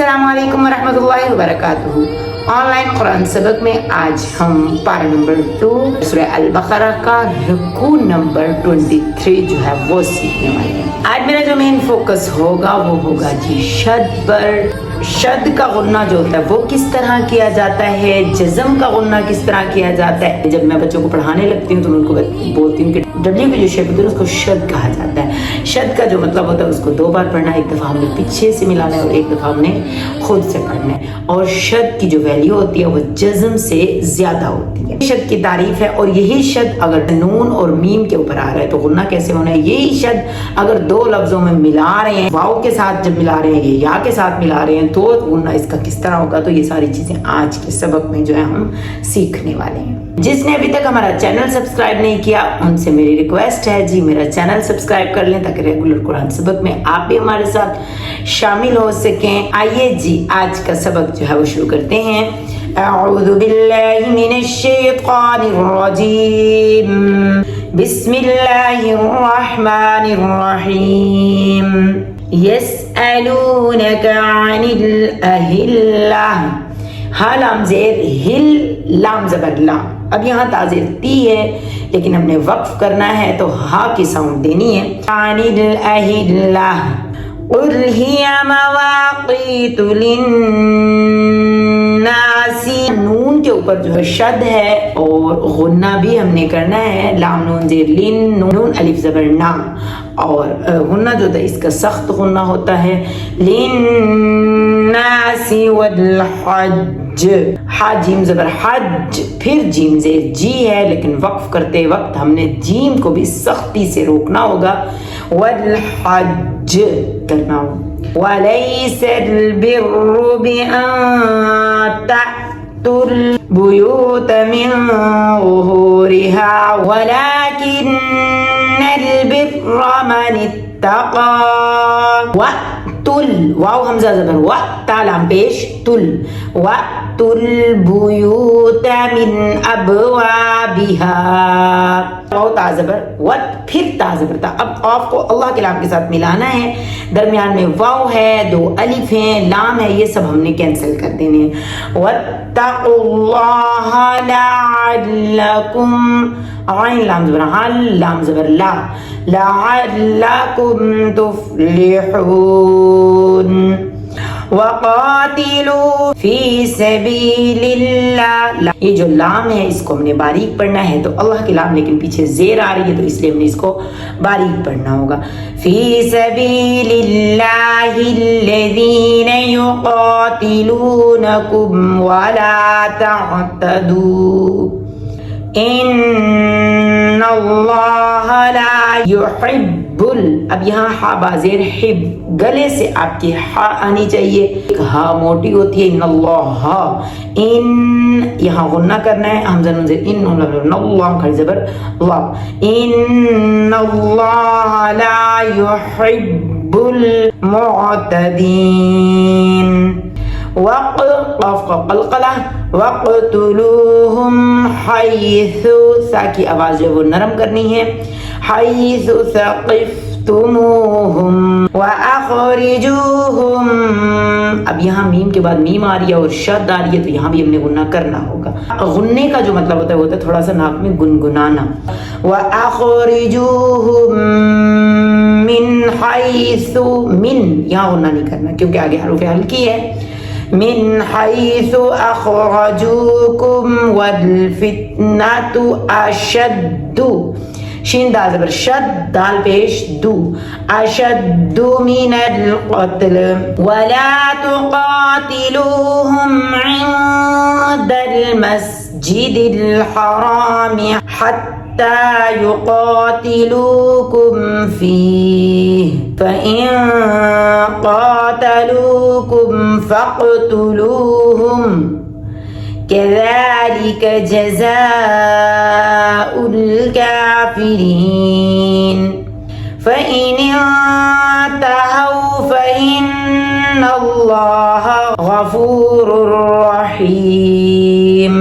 अस्सलाम वालेकुम वरहमतुल्लाहि वबरकातुहू। ऑनलाइन कुरान सबक में आज हम पारा नंबर 2 सूरह अल बकरा का रुकू नंबर 23 जो है वो सीखने वाले हैं। आज मेरा जो मेन फोकस होगा वो होगा जी शद पर। शद का गुन्ना जो होता है वो किस तरह किया जाता है, जज़म का गुन्ना किस तरह किया जाता है। जब मैं बच्चों को पढ़ाने लगती हूँ तो मैं उनको बोलती हूँ कि डब्ल्यू की जो शेप होती है उसको शद कहा जाता है। शद का जो मतलब होता है उसको 2 बार पढ़ना है, एक दफ़ा हमने पीछे से मिलाना है और एक दफ़ा हमने खुद से पढ़ना है। और शद की जो वैल्यू होती है वो जज़म से ज़्यादा होती है। शद की तारीफ है और यही शद अगर नून और मीम के ऊपर आ रहा है तो गुन्ना कैसे होना है। यही शद अगर 2 लफ्ज़ों में मिला रहे हैं, वाव के साथ जब मिला रहे हैं या के साथ मिला रहे हैं तो गुन्ना इसका किस तरह होगा। तो ये सारी चीज़ें आज के सबक में जो है हम सीखने वाले हैं। जिसने अभी तक हमारा चैनल सब्सक्राइब नहीं किया उनसे मेरी रिक्वेस्ट है जी मेरा चैनल सब्सक्राइब कर लें ताकि रेगुलर कुरान सबक में आप भी हमारे साथ शामिल हो सकें। आइए जी आज का सबक जो है वो शुरू करते हैं। अऊज़ु बिल्लाहि मिनश शैतानिर रजीम, बिस्मिल्लाहिर रहमानिर रहीम। यस्अलूनका अनिल अहिल्लाह, हा लाम ज़ेर हिल, लाम ज़बर ला। अब यहाँ ताज़ेर ती है लेकिन हमने वक्फ करना है तो हा की साउंड देनी है। अनिल अहिल्लाह कुल हिया मवाक़ीतु लिन्नासी, नून के ऊपर जो शद है और गुन्ना भी हमने करना है। लाम नून ज़ेर लिन, नून अलिफ ज़बर ना। और गुन्ना जो है इसका सख्त गुन्ना होता है। लिन्नासी वल हज, हा जीम ज़बर हज, फिर जीम ज़ेर जी है लेकिन वक्फ करते वक्त हमने जीम को भी सख्ती से रोकना होगा। वल हज करना होगा। वलैसल बिर्रु बिअन तअतुल बुयूत मिन ज़ुहूरिहा वलाकिन्नल बिर्रा मन इत्तक़ा। वअतुल, वाव हमज़ा ज़बर व, ता लाम पेश तुल, वअतुल बुयूत मिन अबवाबिहा, वाव ता ज़बर वत, फिर ता ज़बर ता। अब ऑफ को अल्लाह के लाम के साथ मिलाना है। दरमियान में वाव है, 2 अलिफ हैं, लाम है, ये सब हमने कैंसिल कर देने हैं। वत्तक़ुल्लाह लअल्लकुम, आइन लाम ज़बर हल, लाम ज़बर ला, लअल्लकुम तुफ्लिहून। वक़ातिलू फी सबीलिल्लाह, ये जो लाम है इसको हमने बारीक पढ़ना है तो अल्लाह की लाम लेकिन पीछे ज़ेर आ रही है तो इसलिए हमने इसको बारीक पढ़ना होगा। फी सबीलिल्लाहिल्लज़ीना युक़ातिलूनकुम वला तअतदू इन्नल्लाह ला युहिब्बुल। अब यहाँ हा बाज़ेर हिब, गले से आपकी हा आनी चाहिए। एक हा मोटी होती है इन्नल्लाह, इन यहाँ गुन्ना करना है। हमज़ा नून ज़ेर इन, नल्लाह खड़ी ज़बर ला। इन्नल्लाह ला युहिब्बुल मुअतदीन। वक़लक़ला वक़्तुलूहुम हैसु, सा की आवाज़ जो वो नरम करनी है। हैसु सक़िफ़्तुमूहुम वअख़रिजूहुम, अब यहाँ मीम के बाद मीम आ रही है और शद आ रही है तो यहाँ भी हमने गुन्ना करना होगा। गुन्ने का जो मतलब होता है वो होता है थोड़ा सा नाक में गुनगुनाना। वअख़रिजूहुम मिन हैसु, मिन यहाँ गुन्ना नहीं करना क्योंकि आगे हरूफ़ हल्की है। मिन हैसु अख़रजूकुम वल फितनतु अशद्दु, शीन दाल ज़बर शद, दाल पेश दू, अशद्दु मिनल क़त्ल वला तुक़ातिलूहुम इंदल मस्जिदिल हराम हत्ता युक़ातिलूकुम फ़ीह फ़इन क़ातलूकुम फ़क़्तुलूहुम कज़ालिक जज़ाउल काफ़िरीन फ़इन इंतहौ फ़इन्नल्लाह गफ़ूरुर रहीम।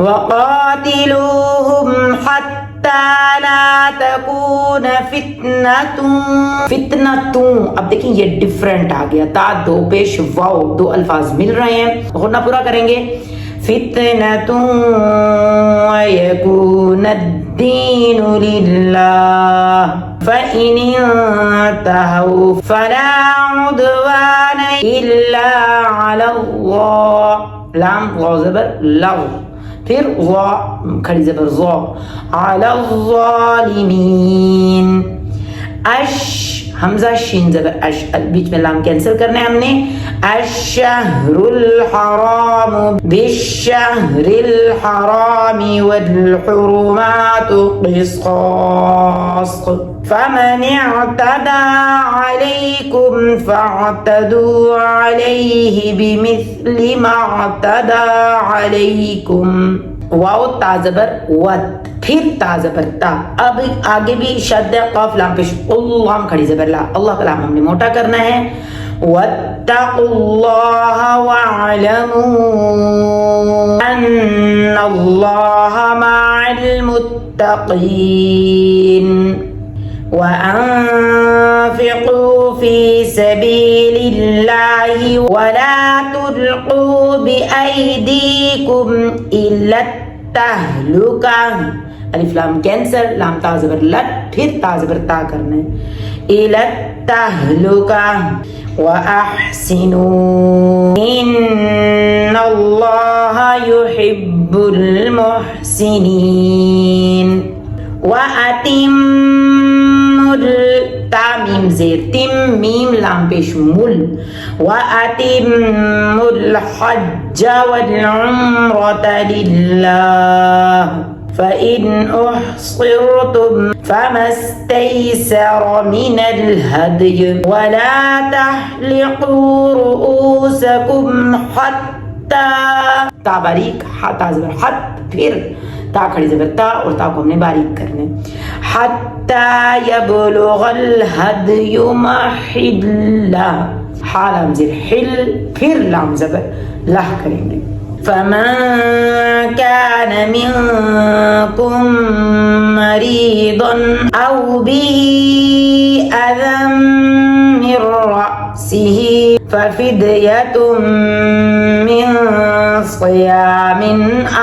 वक़ातिलूहुम हत्ता ला تكون فتنة. فتنة اب دیکھیں یہ ڈفرنٹ آ گیا, تا دو پیش واو, دو الفاظ مل رہے ہیں, غنہ پورا کریں گے. فتنة ويكون الدين لله فإن انتهوا فلا عدوان إلا على الله. لام غو زبر لو, پھر غو کھڑی زبر غو, على الظالمين. اش حمزہ شین زبر اش, بیچ میں لام کینسل کرنا ہے ہم نے. الشہر الحرام بالشہر الحرام والحرمات قصاص فمن اعتدى عليكم فاعتدوا عليه بمثل ما اعتدى عليكم. واو تا زبر ود, پھر تا زبر تا. اب آگے بھی شد قاف لام پیش, اللہ کھڑی زبر لا, اللہ کا لام ہم نے موٹا کرنا ہے. واتقوا اللہ واعلموا ان اللہ مع المتقین. وأنفقوا في سبيل الله ولا تلقوا بأيديكم إلى التهلكة. الف لام کینسل, لام تا زبر لٹ, پھر تا زبر تا کرنا ہے. إلى التهلكة وأحسنوا إن الله يحب المحسنين. وَأَتِمُّوا تامیم زیر, تم میم لام پیش مل. وَأَتِمُّوا الْحَجَّ وَالْعُمْرَةَ لِلَّهِ فَإِنْ أُحْصِرْتُمْ فَمَا اسْتَيْسَرَ مِنَ الْهَدْيِ وَلَا تَحْلِقُوا رُؤُوسَكُمْ حَتَّى تا باریک, تا زبر حت, پھر تا کھڑی زبر تا, اور تا کو ہم نے باریک کرنے. حَتَّى يَبْلُغَ الْهَدْيُ مَحِلَّهُ, حا لام زیر حل, پھر لام زبر لہ کریں گے. فَمَنْ كَانَ مِنْكُمْ مَرِيضًا أَوْ بِهِ أَذًى مِنْ رَأْسِهِ فَفِدْيَةٌ مِنْ صِيَامٍ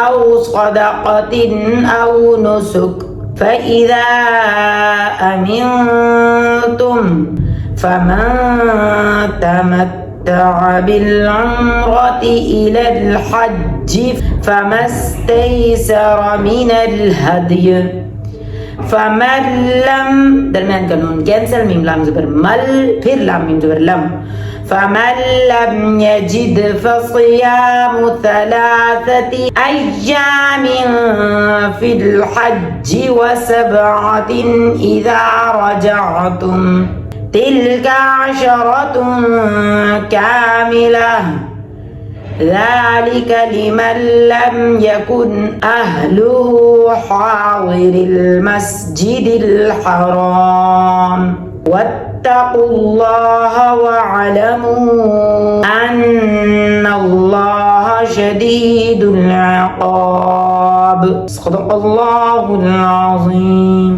أَوْ صَدَقَةٍ أَوْ نُسُكٍ فَإِذَا أَمِنْتُمْ فَمَنْ تَمَتَّعَ بِالْعُمْرَةِ إِلَى الْحَجِّ فَمَا اسْتَيْسَرَ مِنَ الْهَدْيِ. فَمَنْ لَمْ درمیان کا نون کینسل, میم لام زبر مل, پھر لام میم زبر لم. فَمَنْ لَمْ يَجِدْ فَصِيَامُ 3 أَيَّامٍ فِي الْحَجِّ وَسَبْعَةٍ إِذَا رَجَعْتُمْ تِلْكَ 10 كَامِلَةٌ ذَلِكَ لِمَنْ لَمْ يَكُنْ أَهْلُهُ حَاضِرِ الْمَسْجِدِ الْحَرَامِ وَاتَّقُوا اللَّهَ وَاعْلَمُوا أَنَّ اللَّهَ شَدِيدُ الْعِقَابِ. صدق الله العظيم.